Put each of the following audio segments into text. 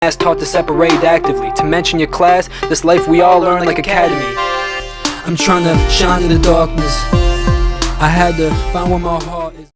As taught to separate actively. To mention your class, this life we all learn like academy. I'm trying to shine in the darkness. I had to find where my heart is.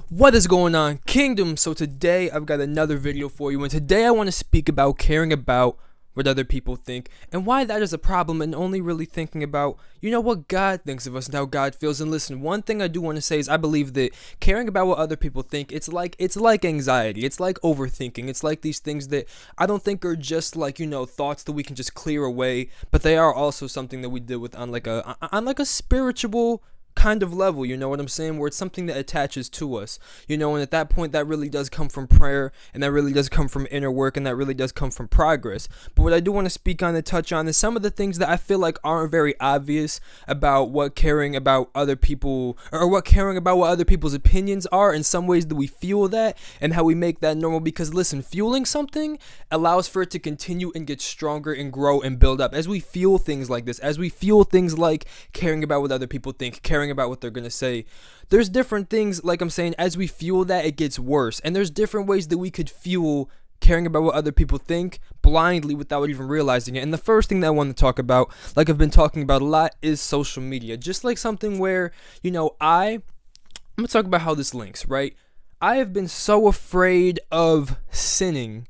What is going on, Kingdom? So today I've got another video for you, and today I want to speak about caring about what other people think and why that is a problem, and only really thinking about, what God thinks of us and how God feels. And listen, one thing I do want to say is I believe that caring about what other people think, it's like anxiety, it's like overthinking, it's like these things that I don't think are just like, thoughts that we can just clear away, but they are also something that we deal with on like a spiritual kind of level, you know what I'm saying, where it's something that attaches to us, and at that point that really does come from prayer, and that really does come from inner work, and that really does come from progress. But what I do want to speak on and touch on is some of the things that I feel like aren't very obvious about what caring about other people, or what caring about what other people's opinions are, in some ways that we fuel that, and how we make that normal. Because listen, fueling something allows for it to continue and get stronger and grow and build up. As we fuel things like this, as we fuel things like caring about what other people think, caring about what they're gonna say, there's different things, like I'm saying, as we fuel that, it gets worse. And there's different ways that we could fuel caring about what other people think blindly without even realizing it. And the first thing that I want to talk about, like I've been talking about a lot, is social media. Just like something where, I'm gonna talk about how this links, right? I have been so afraid of sinning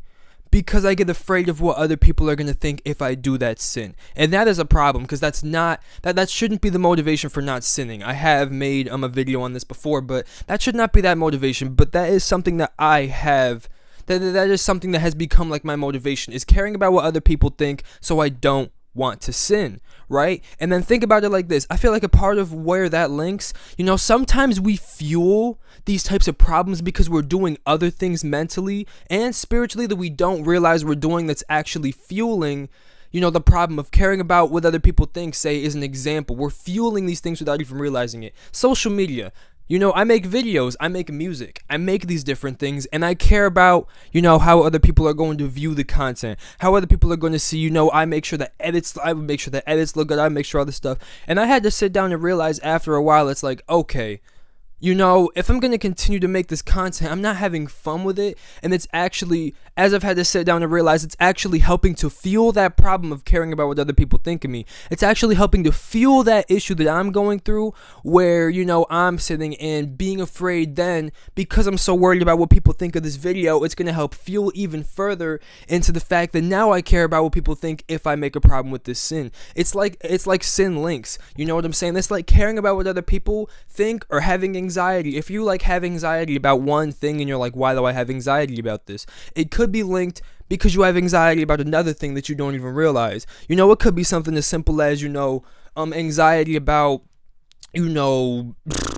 because I get afraid of what other people are going to think if I do that sin. And that is a problem, because that shouldn't be the motivation for not sinning. I have made a video on this before, but that should not be that motivation. But that is something that I have, that is something that has become like my motivation, is caring about what other people think so I don't want to sin, right? And then think about it like this. I feel like a part of where that links, sometimes we fuel these types of problems because we're doing other things mentally and spiritually that we don't realize we're doing, that's actually fueling the problem of caring about what other people think. Say, is an example, we're fueling these things without even realizing it. Social media. I make videos, I make music, I make these different things, and I care about, how other people are going to view the content, how other people are going to see, I make sure that I would make sure that edits look good, I make sure all this stuff. And I had to sit down and realize after a while, it's like, okay, if I'm going to continue to make this content, I'm not having fun with it. And it's actually, as I've had to sit down and realize, it's actually helping to fuel that problem of caring about what other people think of me. It's actually helping to fuel that issue that I'm going through, where, I'm sitting and being afraid then, because I'm so worried about what people think of this video, it's going to help fuel even further into the fact that now I care about what people think if I make a problem with this sin. It's like sin links. You know what I'm saying? It's like caring about what other people think, or having anxiety. If you have anxiety about one thing and you're like, why do I have anxiety about this? It could be linked because you have anxiety about another thing that you don't even realize. It could be something as simple as, anxiety about,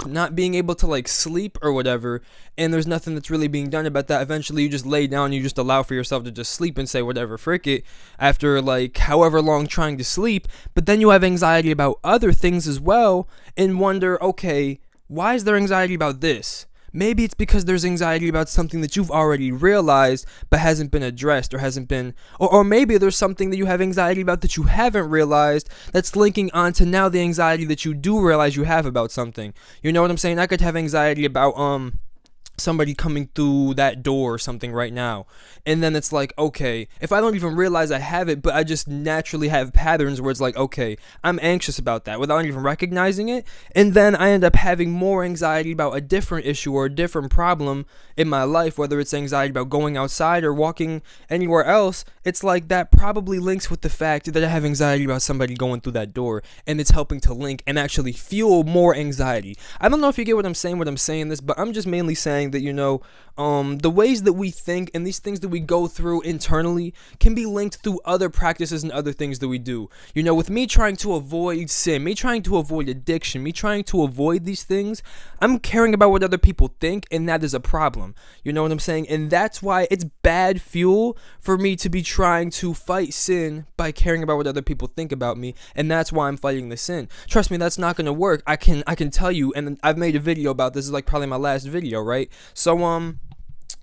not being able to sleep or whatever, and there's nothing that's really being done about that. Eventually you just lay down and you just allow for yourself to just sleep and say whatever, frick it, after however long trying to sleep. But then you have anxiety about other things as well and wonder, okay, why is there anxiety about this? Maybe it's because there's anxiety about something that you've already realized but hasn't been addressed, or hasn't been, or maybe there's something that you have anxiety about that you haven't realized that's linking on to now the anxiety that you do realize you have about something. You know what I'm saying? I could have anxiety about somebody coming through that door or something right now, and then it's like, okay, if I don't even realize I have it, but I just naturally have patterns where it's like, okay, I'm anxious about that without even recognizing it, and then I end up having more anxiety about a different issue or a different problem in my life, whether it's anxiety about going outside or walking anywhere else. It's like that probably links with the fact that I have anxiety about somebody going through that door, and it's helping to link and actually fuel more anxiety. I don't know if you get what I'm saying this, but I'm just mainly saying that the ways that we think and these things that we go through internally can be linked through other practices and other things that we do. With me trying to avoid sin, me trying to avoid addiction, me trying to avoid these things, I'm caring about what other people think, and that is a problem. You know what I'm saying? And that's why it's bad fuel for me to be trying to fight sin by caring about what other people think about me, and that's why I'm fighting the sin. Trust me, that's not going to work. I can tell you, and I've made a video about this. Is probably my last video, right? So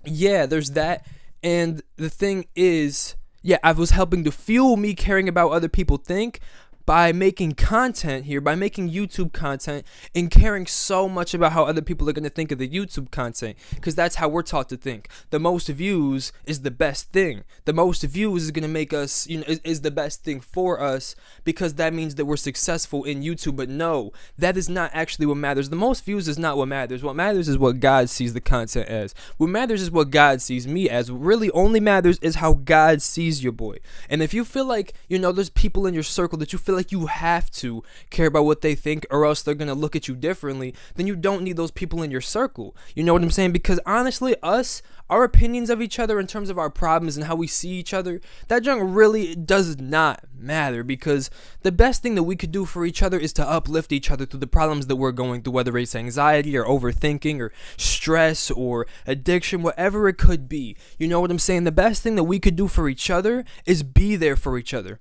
yeah, there's that. And the thing is, yeah, I was helping to fuel me caring about what other people think, by making content here, by making YouTube content and caring so much about how other people are going to think of the YouTube content, because that's how we're taught to think. The most views is the best thing. The most views is going to make us, is the best thing for us, because that means that we're successful in YouTube. But no, that is not actually what matters. The most views is not what matters. What matters is what God sees the content as. What matters is what God sees me as. What really only matters is how God sees your boy. And if you feel like, there's people in your circle that you feel like you have to care about what they think, or else they're going to look at you differently, then you don't need those people in your circle. You know what I'm saying? Because honestly, our opinions of each other in terms of our problems and how we see each other, that junk really does not matter, because the best thing that we could do for each other is to uplift each other through the problems that we're going through, whether it's anxiety or overthinking or stress or addiction, whatever it could be. You know what I'm saying? The best thing that we could do for each other is be there for each other.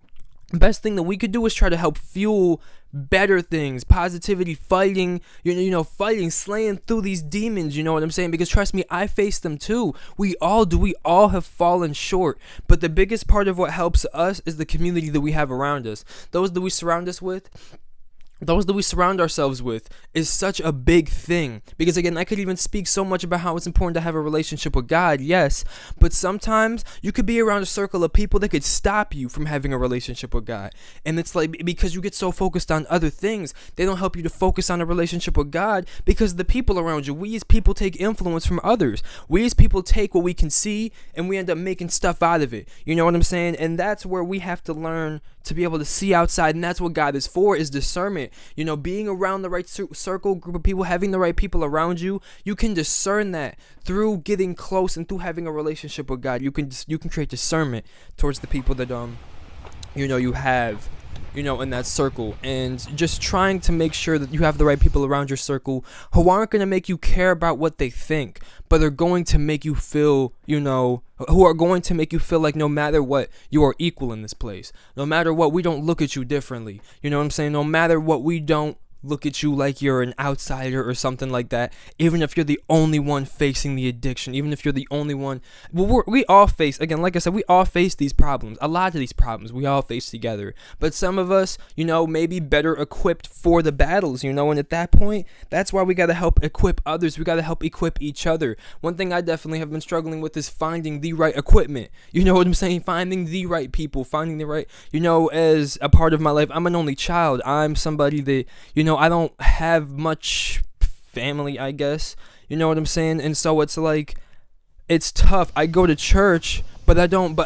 The best thing that we could do is try to help fuel better things, positivity, fighting, fighting, slaying through these demons, you know what I'm saying? Because trust me, I face them too. We all do. We all have fallen short. But the biggest part of what helps us is the community that we have around us. Those that we surround ourselves with is such a big thing, because again, I could even speak so much about how it's important to have a relationship with God, yes, but sometimes you could be around a circle of people that could stop you from having a relationship with God. And it's like, because you get so focused on other things, they don't help you to focus on a relationship with God, because the people around you, we as people take influence from others. We as people take what we can see and we end up making stuff out of it. You know what I'm saying? And that's where we have to learn to be able to see outside, and that's what God is for, is discernment. Being around the right circle, group of people, having the right people around you, you can discern that through getting close and through having a relationship with God. You can create discernment towards the people that you have in that circle, and just trying to make sure that you have the right people around your circle who aren't going to make you care about what they think, but are going to make you feel, who are going to make you feel like no matter what, you are equal in this place. No matter what, we don't look at you differently. You know what I'm saying? No matter what, we don't look at you like you're an outsider or something like that, even if you're the only one facing the addiction, even if you're the only one. Well, we all face, again, like I said, we all face these problems. A lot of these problems we all face together, but some of us, may be better equipped for the battles, and at that point, that's why we got to help equip others. We got to help equip each other. One thing I definitely have been struggling with is finding the right equipment. You know what I'm saying? Finding the right people, finding the right, as a part of my life, I'm an only child. I'm somebody that, I don't have much family, I guess. You know what I'm saying? And so it's like, it's tough. I go to church, but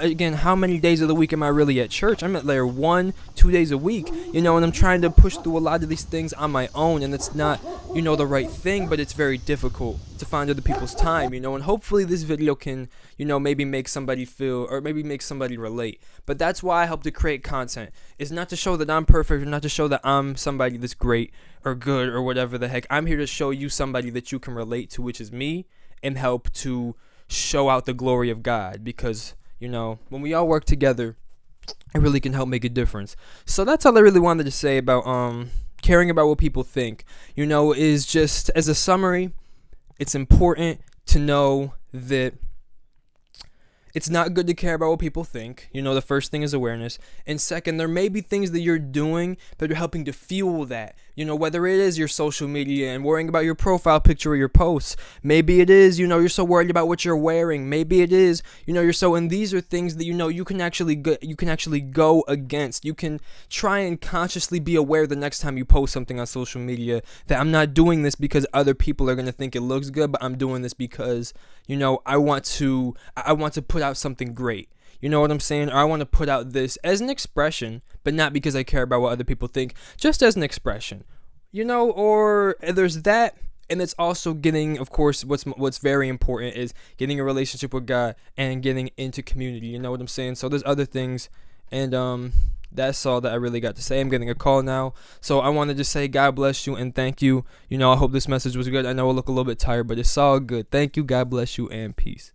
again, how many days of the week am I really at church? I'm at there 1-2 days a week, and I'm trying to push through a lot of these things on my own, and it's not, the right thing, but it's very difficult to find other people's time, and hopefully this video can, maybe make somebody feel, or maybe make somebody relate. But that's why I help to create content. It's not to show that I'm perfect, or not to show that I'm somebody that's great or good or whatever the heck. I'm here to show you somebody that you can relate to, which is me, and help to show out the glory of God, because when we all work together, it really can help make a difference. So that's all I really wanted to say about caring about what people think. Is just, as a summary, it's important to know that it's not good to care about what people think. The first thing is awareness. And second, there may be things that you're doing that are helping to fuel that. Whether it is your social media and worrying about your profile picture or your posts. Maybe it is, you're so worried about what you're wearing. Maybe it is, you're so, and these are things that, you can actually go against. You can try and consciously be aware the next time you post something on social media that I'm not doing this because other people are going to think it looks good, but I'm doing this because, I want to put out something great. You know what I'm saying? Or I want to put out this as an expression, but not because I care about what other people think, just as an expression. Or there's that, and it's also getting, of course, what's very important is getting a relationship with God and getting into community. You know what I'm saying? So there's other things, and that's all that I really got to say. I'm getting a call now, so I wanted to say God bless you and thank you. I hope this message was good. I know I look a little bit tired, but it's all good. Thank you, God bless you, and peace.